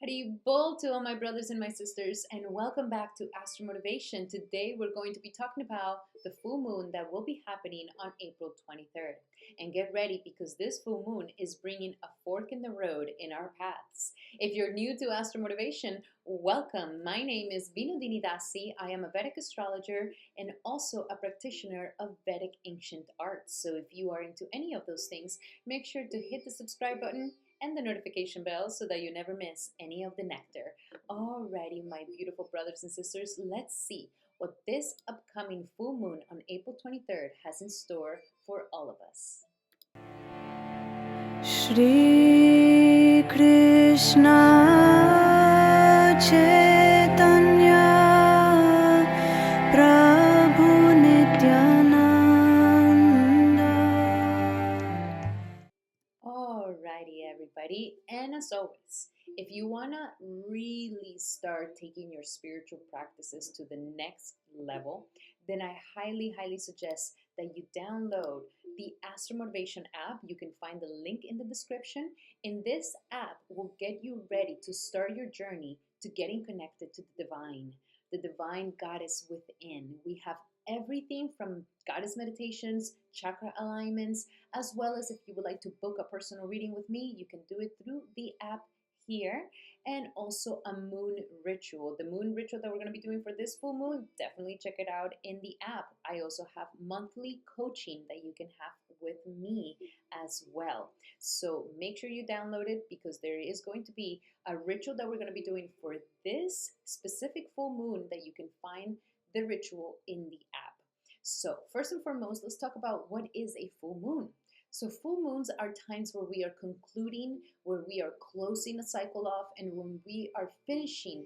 Haribol to all my brothers and my sisters, and welcome back to Astral Motivation. Today, we're going to be talking about the full moon that will be happening on April 23rd. And get ready because this full moon is bringing a fork in the road in our paths. If you're new to Astral Motivation, welcome. My name is Vinodini Dasi. I am a Vedic astrologer and also a practitioner of Vedic ancient arts. So if you are into any of those things, make sure to hit the subscribe button and the notification bell so that you never miss any of the nectar. Alrighty, my beautiful brothers and sisters, let's see what this upcoming full moon on April 23rd has in store for all of us. Shri Krishna Chaitanya Prabhu Nityananda. Alrighty, everybody, and as always, if you want to really start taking your spiritual practices to the next level, then I highly suggest that you download the Astral Motivation app. You can find the link in the description. And this app will get you ready to start your journey to getting connected to the divine goddess within. We have everything from goddess meditations, chakra alignments, as well as if you would like to book a personal reading with me, you can do it through the app here, and also a moon ritual. The moon ritual that we're going to be doing for this full moon, definitely check it out in the app. I also have monthly coaching that you can have with me as well. So make sure you download it because there is going to be a ritual that we're going to be doing for this specific full moon that you can find the ritual in the app. So first and foremost, let's talk about what is a full moon. So full moons are times where we are concluding, where we are closing a cycle off, and when we are finishing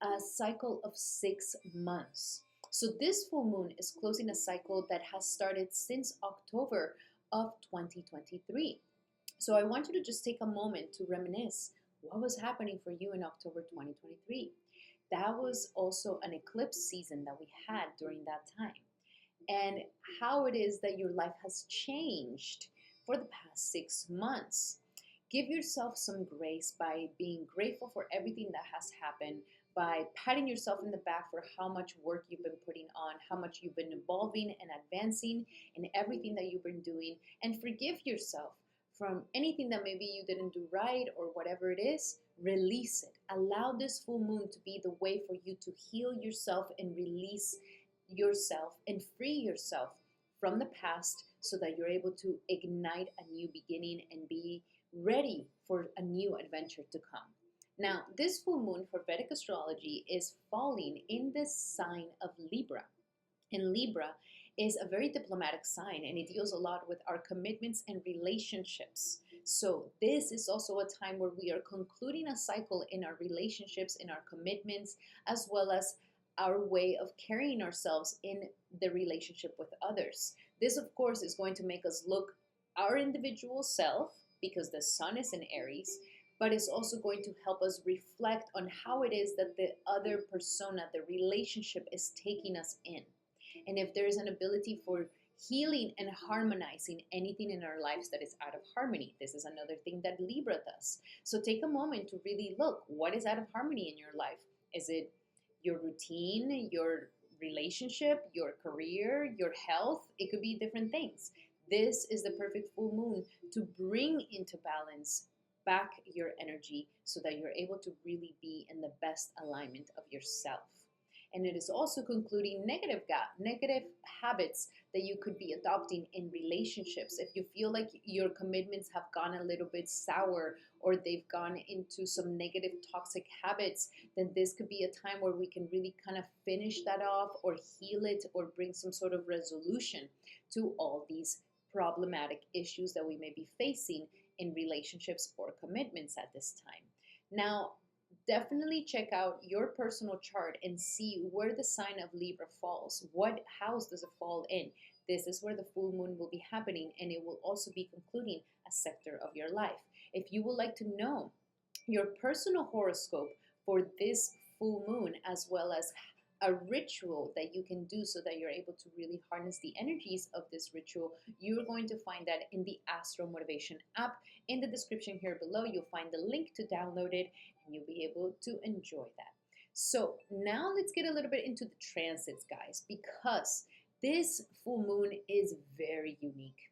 a cycle of 6 months. So this full moon is closing a cycle that has started since October of 2023. So I want you to just take a moment to reminisce what was happening for you in October 2023. That was also an eclipse season that we had during that time, and how it is that your life has changed for the past 6 months. Give yourself some grace by being grateful for everything that has happened, by patting yourself in the back for how much work you've been putting on, how much you've been evolving and advancing in everything that you've been doing, and forgive yourself from anything that maybe you didn't do right or whatever it is. Release it. Allow this full moon to be the way for you to heal yourself and release yourself and free yourself from the past so that you're able to ignite a new beginning and be ready for a new adventure to come. Now, this full moon for Vedic astrology is falling in the sign of Libra. And Libra is a very diplomatic sign and it deals a lot with our commitments and relationships. So, this is also a time where we are concluding a cycle in our relationships, in our commitments, as well as our way of carrying ourselves in the relationship with others. This, of course, is going to make us look our individual self because the sun is in Aries, but it's also going to help us reflect on how it is that the other persona, the relationship, is taking us in. And if there's an ability for healing and harmonizing anything in our lives that is out of harmony, this is another thing that Libra does. So take a moment to really look what is out of harmony in your life. Is it your routine, your relationship, your career, your health? It could be different things. This is the perfect full moon to bring into balance back your energy so that you're able to really be in the best alignment of yourself. And it is also concluding negative habits that you could be adopting in relationships. If you feel like your commitments have gone a little bit sour or they've gone into some negative toxic habits, then this could be a time where we can really kind of finish that off or heal it or bring some sort of resolution to all these problematic issues that we may be facing in relationships or commitments at this time. Now, definitely check out your personal chart and see where the sign of Libra falls. What house does it fall in? This is where the full moon will be happening, and it will also be concluding a sector of your life. If you would like to know your personal horoscope for this full moon, as well as a ritual that you can do so that you're able to really harness the energies of this ritual, you're going to find that in the Astral Motivation app. In the description here below, you'll find the link to download it and you'll be able to enjoy that. So now let's get a little bit into the transits, guys, because this full moon is very unique.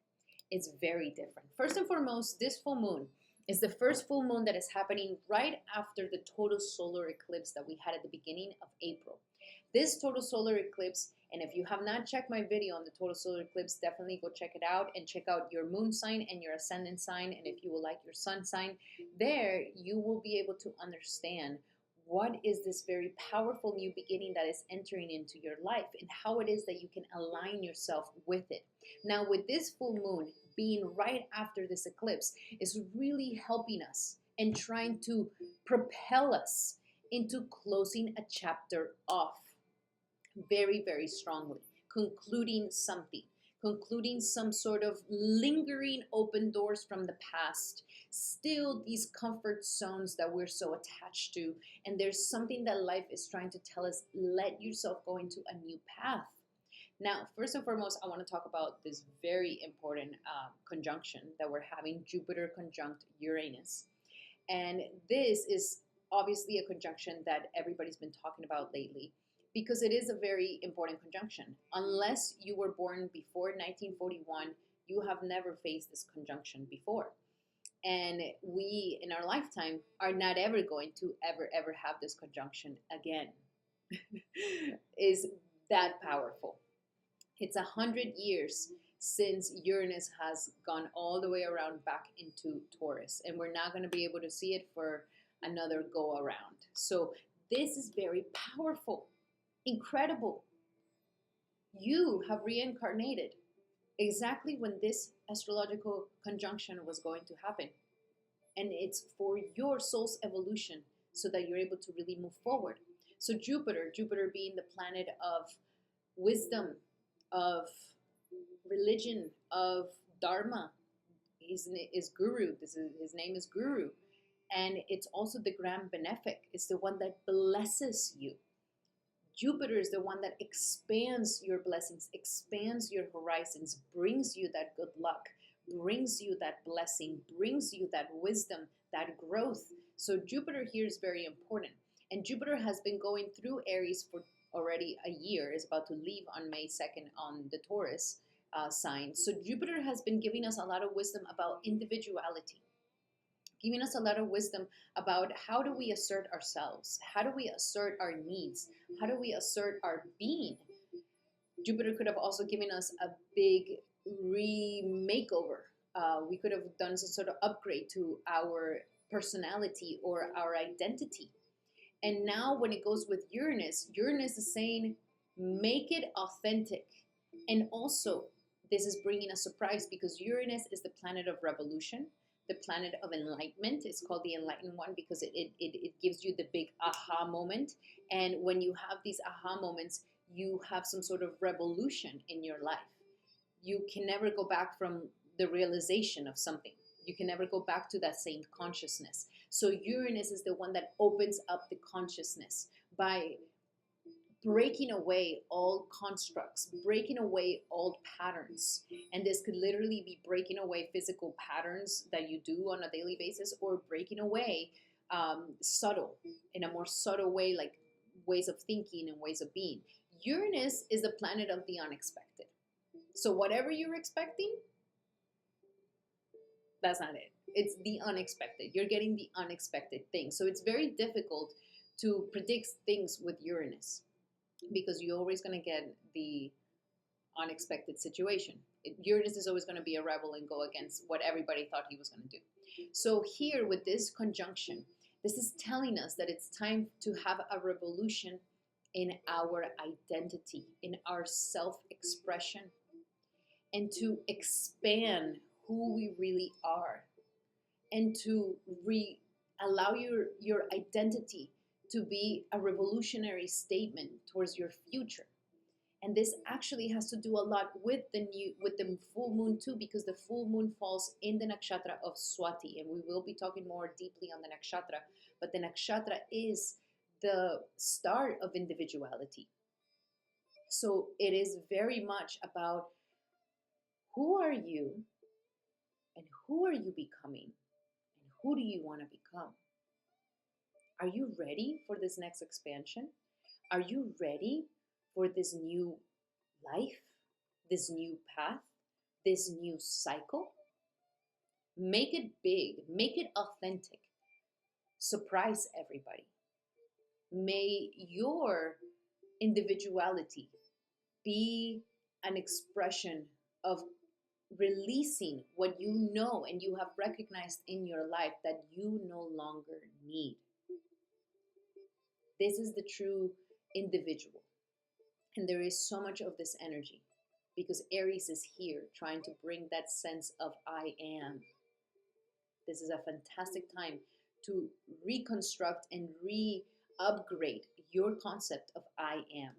It's very different. First and foremost, this full moon is the first full moon that is happening right after the total solar eclipse that we had at the beginning of April. This total solar eclipse, and if you have not checked my video on the total solar eclipse, definitely go check it out and check out your moon sign and your ascendant sign. And if you will like your sun sign, there you will be able to understand what is this very powerful new beginning that is entering into your life and how it is that you can align yourself with it. Now, with this full moon being right after this eclipse, is really helping us and trying to propel us into closing a chapter off very, very strongly, concluding something, concluding some sort of lingering open doors from the past, still these comfort zones that we're so attached to. And there's something that life is trying to tell us, let yourself go into a new path. Now, first and foremost, I want to talk about this very important conjunction that we're having, Jupiter conjunct Uranus. And this is obviously a conjunction that everybody's been talking about lately because it is a very important conjunction. Unless you were born before 1941, you have never faced this conjunction before. And we, in our lifetime, are not ever going to ever have this conjunction again. Is that powerful. It's 100 years since Uranus has gone all the way around back into Taurus, and we're not going to be able to see it for another go around. So this is very powerful, incredible. You have reincarnated exactly when this astrological conjunction was going to happen. And it's for your soul's evolution so that you're able to really move forward. So Jupiter being the planet of wisdom, of religion, of dharma, is guru. His name is Guru. And it's also the grand benefic. It's the one that blesses you. Jupiter is the one that expands your blessings, expands your horizons, brings you that good luck, brings you that blessing, brings you that wisdom, that growth. So Jupiter here is very important. And Jupiter has been going through Aries for already a year, is about to leave on May 2nd on the Taurus sign. So Jupiter has been giving us a lot of wisdom about individuality, giving us a lot of wisdom about how do we assert ourselves, how do we assert our needs, how do we assert our being. Jupiter could have also given us a big makeover. We could have done some sort of upgrade to our personality or our identity. And now when it goes with Uranus, Uranus is saying, make it authentic. And also, this is bringing a surprise because Uranus is the planet of revolution, the planet of enlightenment. It's called the enlightened one because it gives you the big aha moment. And when you have these aha moments, you have some sort of revolution in your life. You can never go back from the realization of something. You can never go back to that same consciousness. So Uranus is the one that opens up the consciousness by breaking away all constructs, breaking away old patterns. And this could literally be breaking away physical patterns that you do on a daily basis, or breaking away in a more subtle way, like ways of thinking and ways of being. Uranus is the planet of the unexpected. So whatever you're expecting, that's not it. It's the unexpected. You're getting the unexpected thing. So it's very difficult to predict things with Uranus because you're always going to get the unexpected situation. Uranus is always going to be a rebel and go against what everybody thought he was going to do. So here with this conjunction, this is telling us that it's time to have a revolution in our identity, in our self-expression, and to expand who we really are, and to allow your identity to be a revolutionary statement towards your future. And this actually has to do a lot with the full moon too, because the full moon falls in the nakshatra of Swati, and we will be talking more deeply on the nakshatra. But the nakshatra is the start of individuality. So it is very much about who are you and who are you becoming and who do you want to become? Are you ready for this next expansion? Are you ready for this new life, this new path, this new cycle? Make it big, make it authentic, surprise everybody. May your individuality be an expression of releasing what you know and you have recognized in your life that you no longer need. This is the true individual. And there is so much of this energy because Aries is here trying to bring that sense of I am. This is a fantastic time to reconstruct and re-upgrade your concept of I am.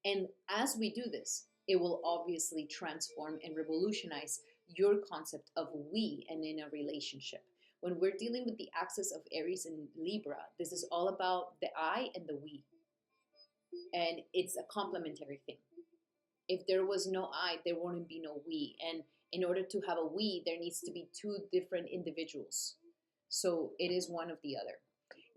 And as we do this, it will obviously transform and revolutionize your concept of we and in a relationship. When we're dealing with the axis of Aries and Libra, this is all about the I and the we. And it's a complementary thing. If there was no I, there wouldn't be no we. And in order to have a we, there needs to be two different individuals. So it is one of the other.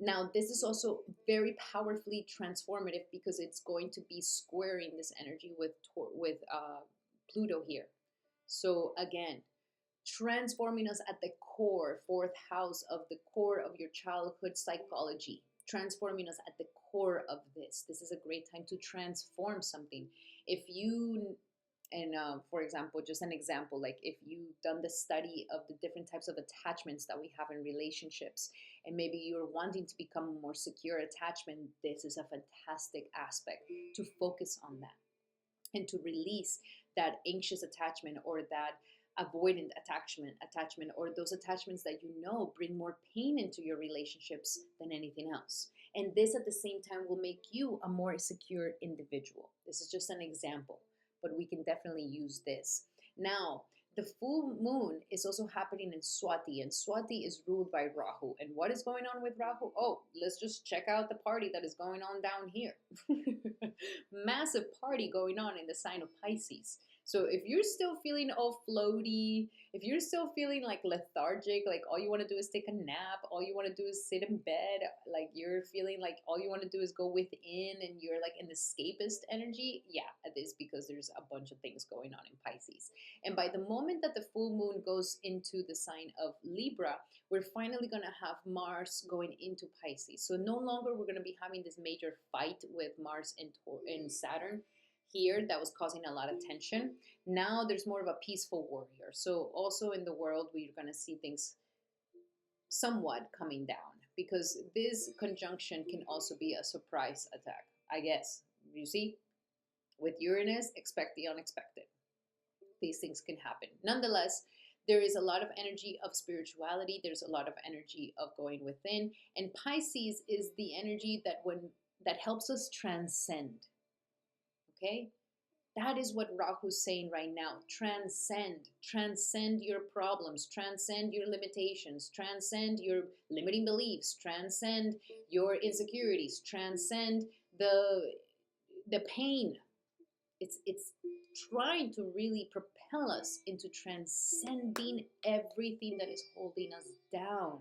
Now, this is also very powerfully transformative because it's going to be squaring this energy with Pluto here. So again, transforming us at the core, fourth house of the core of your childhood psychology, transforming us at the core of this. This is a great time to transform something. If you, and for example, just an example, like if you've done the study of the different types of attachments that we have in relationships, and maybe you're wanting to become a more secure attachment, this is a fantastic aspect to focus on that and to release that anxious attachment or that avoidant attachment or those attachments that you know bring more pain into your relationships than anything else. And this at the same time will make you a more secure individual. This is just an example, but we can definitely use this. Now, the full moon is also happening in Swati, and Swati is ruled by Rahu. And what is going on with Rahu? Oh, let's just check out the party that is going on down here. Massive party going on in the sign of Pisces. So if you're still feeling all floaty, if you're still feeling like lethargic, like all you want to do is take a nap, all you want to do is sit in bed, like you're feeling like all you want to do is go within and you're like in the escapist energy, yeah, it is because there's a bunch of things going on in Pisces. And by the moment that the full moon goes into the sign of Libra, we're finally going to have Mars going into Pisces. So no longer we're going to be having this major fight with Mars and Saturn here that was causing a lot of tension. Now there's more of a peaceful warrior. So also in the world, we're going to see things somewhat coming down because this conjunction can also be a surprise attack, I guess. You see, with Uranus, expect the unexpected. These things can happen. Nonetheless, there is a lot of energy of spirituality. There's a lot of energy of going within. And Pisces is the energy that helps us transcend. Okay? That is what Rahu's saying right now. Transcend your problems, transcend your limitations, transcend your limiting beliefs, transcend your insecurities, transcend the pain. It's trying to really propel us into transcending everything that is holding us down.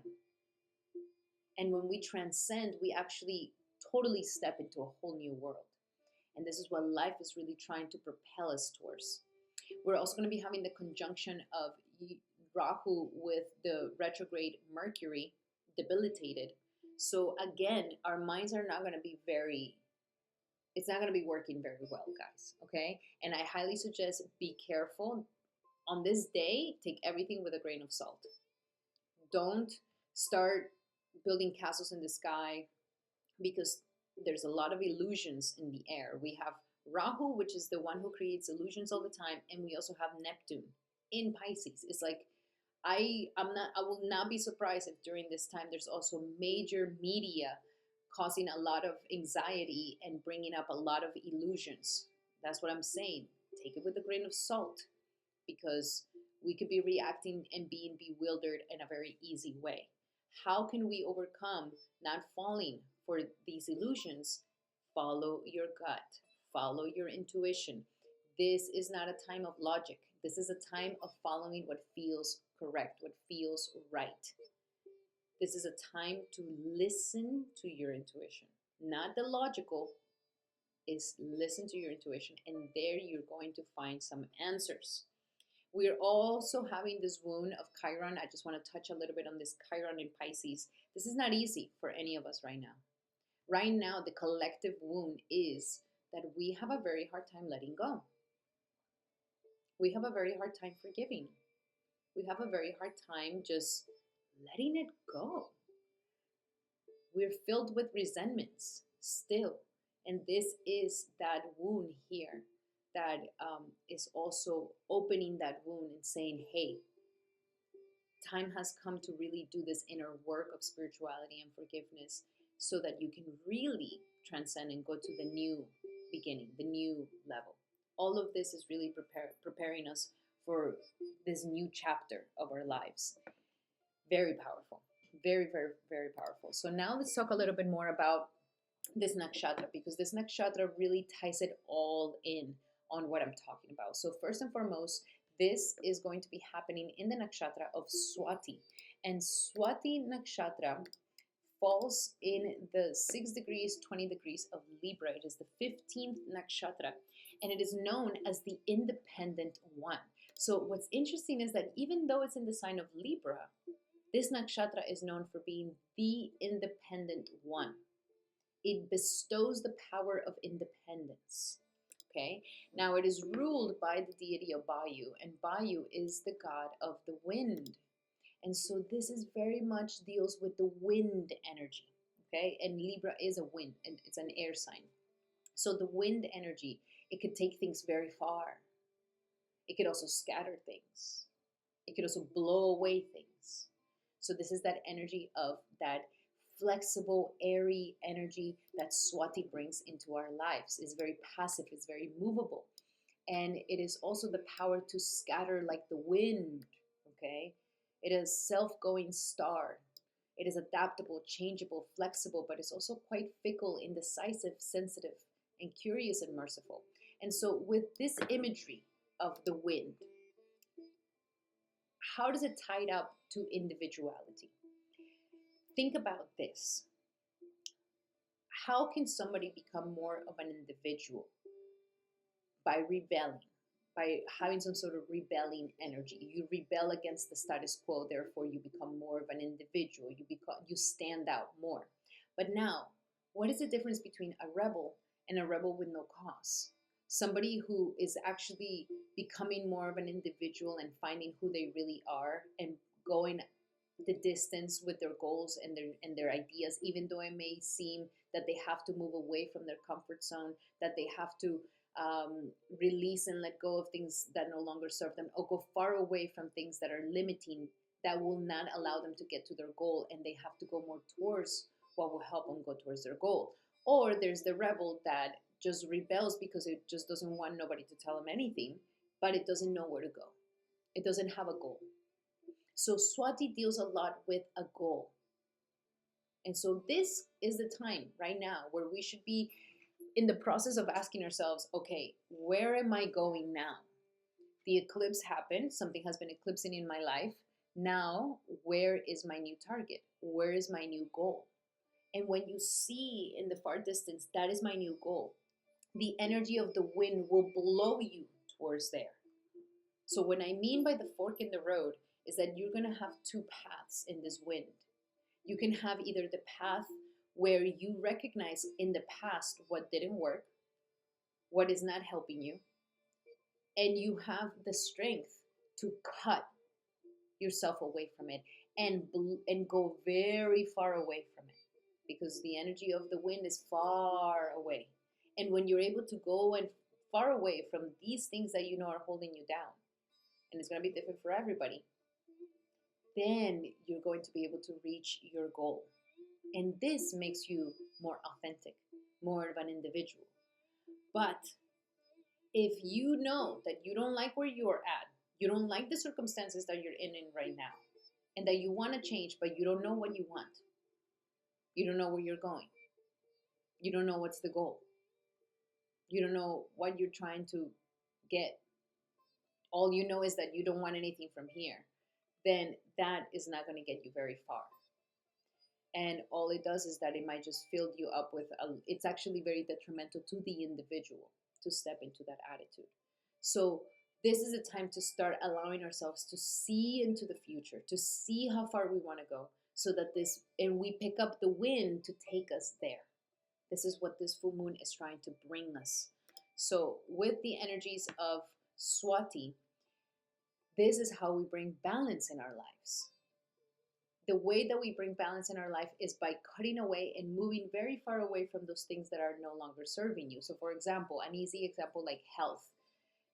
And when we transcend, we actually totally step into a whole new world. And this is what life is really trying to propel us towards. We're also going to be having the conjunction of Rahu with the retrograde Mercury, debilitated. So again, our minds are not going to be it's not going to be working very well, guys, okay? And I highly suggest be careful. On this day, take everything with a grain of salt. Don't start building castles in the sky because there's a lot of illusions in the air. We have Rahu, which is the one who creates illusions all the time, and we also have Neptune in Pisces. It's like I will not be surprised if during this time there's also major media causing a lot of anxiety and bringing up a lot of illusions. That's what I'm saying. Take it with a grain of salt because we could be reacting and being bewildered in a very easy way. How can we overcome not falling for these illusions? Follow your gut, follow your intuition. This is not a time of logic. This is a time of following what feels correct, what feels right. This is a time to listen to your intuition, not the logical, is listen to your intuition, and there you're going to find some answers. We're also having this wound of Chiron. I just want to touch a little bit on this Chiron in Pisces. This is not easy for any of us right now. Right now, the collective wound is that we have a very hard time letting go. We have a very hard time forgiving. We have a very hard time just letting it go. We're filled with resentments still. And this is that wound here that is also opening that wound and saying, hey, time has come to really do this inner work of spirituality and forgiveness so that you can really transcend and go to the new beginning, the new level. All of this is really preparing us for this new chapter of our lives. Very powerful. Very, very, very powerful. So now let's talk a little bit more about this nakshatra, because this nakshatra really ties it all in on what I'm talking about. So first and foremost, this is going to be happening in the nakshatra of Swati. And Swati nakshatra falls in the 6 degrees, 20 degrees of Libra. It is the 15th nakshatra, and it is known as the independent one. So what's interesting is that even though it's in the sign of Libra, this nakshatra is known for being the independent one. It bestows the power of independence. Okay, now it is ruled by the deity of Vayu, and Vayu is the god of the wind. And so this is very much deals with the wind energy. Okay, and Libra is a wind, and it's an air sign. So the wind energy, it could take things very far. It could also scatter things. It could also blow away things. So this is that energy of that flexible, airy energy that Swati brings into our lives. It's very passive, it's very movable. And it is also the power to scatter like the wind, okay? It is self-going star. It is adaptable, changeable, flexible, but it's also quite fickle, indecisive, sensitive, and curious and merciful. And so with this imagery of the wind, how does it tie up to individuality? Think about this. How can somebody become more of an individual? By rebelling, by having some sort of rebelling energy. You rebel against the status quo, therefore you become more of an individual. You stand out more. But now, what is the difference between a rebel and a rebel with no cause? Somebody who is actually becoming more of an individual and finding who they really are and going the distance with their goals and their ideas, even though it may seem that they have to move away from their comfort zone, that they have to release and let go of things that no longer serve them, or go far away from things that are limiting, that will not allow them to get to their goal, and they have to go more towards what will help them go towards their goal. Or there's the rebel that just rebels because it just doesn't want nobody to tell them anything, but it doesn't know where to go. It doesn't have a goal. So Swati deals a lot with a goal. And so this is the time right now where we should be in the process of asking ourselves, okay, where am I going now? The eclipse happened. Something has been eclipsing in my life. Now, where is my new target? Where is my new goal? And when you see in the far distance, that is my new goal, the energy of the wind will blow you towards there. So what I mean by the fork in the road is that you're going to have two paths in this wind. You can have either the path where you recognize in the past what didn't work, what is not helping you, and you have the strength to cut yourself away from it and go very far away from it, because the energy of the wind is far away. And when you're able to go and far away from these things that you know are holding you down, and it's going to be different for everybody, then you're going to be able to reach your goal. And this makes you more authentic, more of an individual. But if you know that you don't like where you're at, you don't like the circumstances that you're in right now, and that you want to change, but you don't know what you want. You don't know where you're going. You don't know what's the goal. You don't know what you're trying to get. All you know is that you don't want anything from here. Then that is not going to get you very far. And all it does is that it might just fill you up with it's actually very detrimental to the individual to step into that attitude. So this is a time to start allowing ourselves to see into the future, to see how far we want to go, so that and we pick up the wind to take us there. This is what this full moon is trying to bring us. So with the energies of Swati, this is how we bring balance in our lives. The way that we bring balance in our life is by cutting away and moving very far away from those things that are no longer serving you. So, for example, an easy example like health.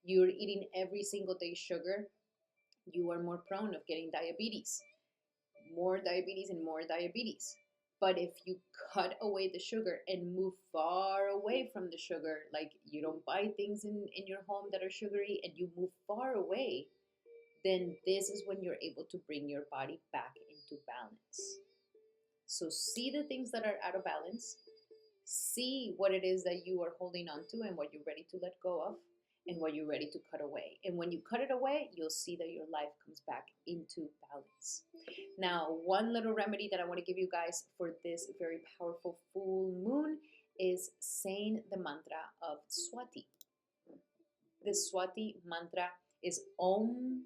You're eating every single day sugar, you are more prone of getting diabetes. More diabetes and more diabetes. But if you cut away the sugar and move far away from the sugar, like you don't buy things in your home that are sugary and you move far away, then this is when you're able to bring your body back into balance. So see the things that are out of balance, see what it is that you are holding on to and what you're ready to let go of and what you're ready to cut away. And when you cut it away, you'll see that your life comes back into balance. Now, one little remedy that I want to give you guys for this very powerful full moon is saying the mantra of Swati. The Swati mantra is Om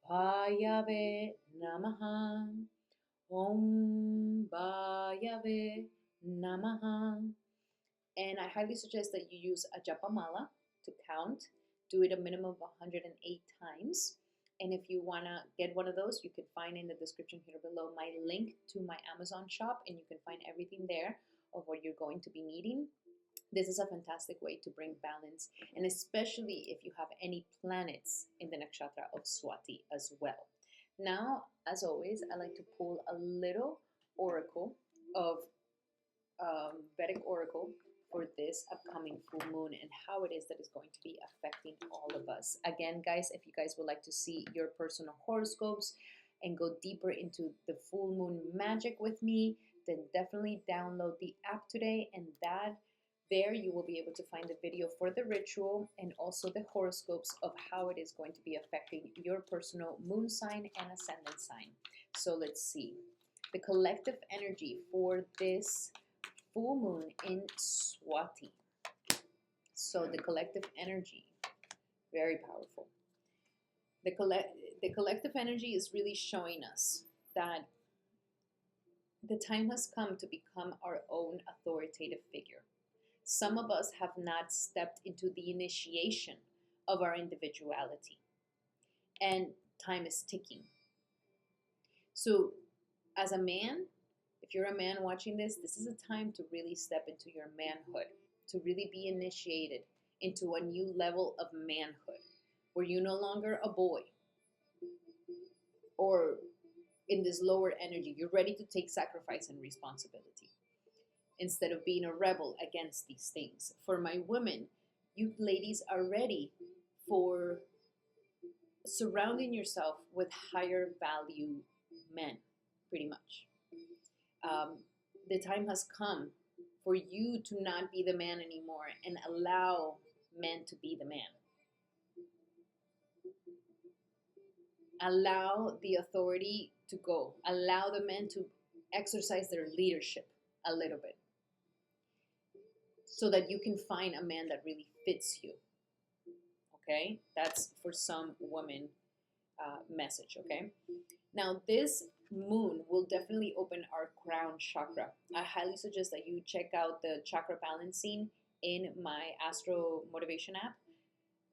Bhayave Namaha. Om Bhayave Namaha. And I highly suggest that you use a japamala to count. Do it a minimum of 108 times. And if you want to get one of those, you can find in the description here below my link to my Amazon shop, and you can find everything there of what you're going to be needing. This is a fantastic way to bring balance, and especially if you have any planets in the nakshatra of Swati as well. Now, as always, I like to pull a little oracle of Vedic Oracle for this upcoming full moon and how it is that is going to be affecting all of us. Again, guys, if you guys would like to see your personal horoscopes and go deeper into the full moon magic with me, then definitely download the app today, and there you will be able to find the video for the ritual and also the horoscopes of how it is going to be affecting your personal moon sign and ascendant sign. So let's see. The collective energy for this full moon in Swati. So the collective energy, very powerful. The collective energy is really showing us that the time has come to become our own authoritative figure. Some of us have not stepped into the initiation of our individuality, and time is ticking. So as a man, if you're a man watching this, this is a time to really step into your manhood, to really be initiated into a new level of manhood, where you're no longer a boy or in this lower energy. You're ready to take sacrifice and responsibility instead of being a rebel against these things. For my women, you ladies are ready for surrounding yourself with higher value men, pretty much. The time has come for you to not be the man anymore and allow men to be the man. Allow the authority to go. Allow the men to exercise their leadership a little bit, so that you can find a man that really fits you. Okay? That's for some women message, okay? Now, this moon will definitely open our crown chakra. I highly suggest that you check out the chakra balancing in my Astral Motivation app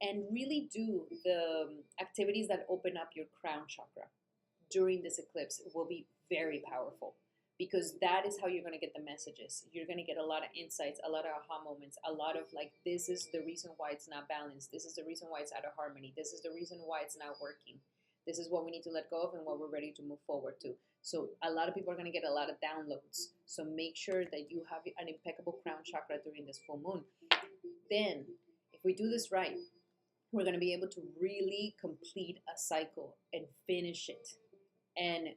and really do the activities that open up your crown chakra during this eclipse. It will be very powerful, because that is how you're going to get the messages. You're going to get a lot of insights, a lot of aha moments, a lot of like, this is the reason why it's not balanced. This is the reason why it's out of harmony. This is the reason why it's not working. This is what we need to let go of and what we're ready to move forward to. So a lot of people are going to get a lot of downloads. So make sure that you have an impeccable crown chakra during this full moon. Then, if we do this right, we're going to be able to really complete a cycle and finish it and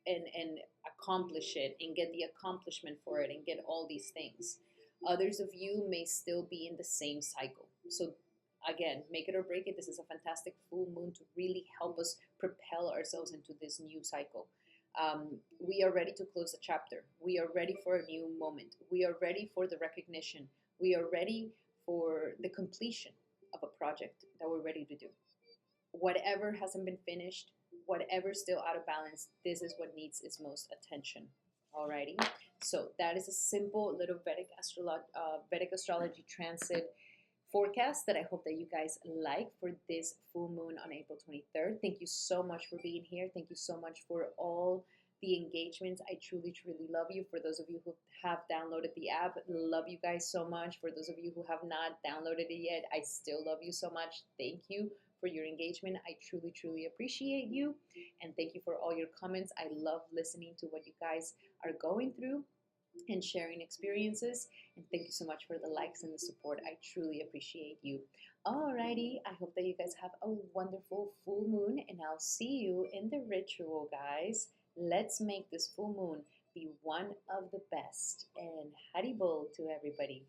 and accomplish it and get the accomplishment for it and get all these things. Others of you may still be in the same cycle. So again, make it or break it. This is a fantastic full moon to really help us propel ourselves into this new cycle. We are ready to close the chapter. We are ready for a new moment. We are ready for the recognition. We are ready for the completion of a project that we're ready to do. Whatever hasn't been finished, whatever's still out of balance, this is what needs its most attention. Alrighty. So that is a simple little Vedic astrology transit forecast that I hope that you guys like for this full moon on April 23rd. Thank you so much for being here. Thank you so much for all the engagements. I truly, truly love you. For those of you who have downloaded the app, love you guys so much. For those of you who have not downloaded it yet, I still love you so much. Thank you for your engagement. I truly, truly appreciate you. And thank you for all your comments. I love listening to what you guys are going through and sharing experiences. And thank you so much for the likes and the support. I truly appreciate you. Alrighty, I hope that you guys have a wonderful full moon, and I'll see you in the ritual, guys. Let's make this full moon be one of the best. And Haribol to everybody.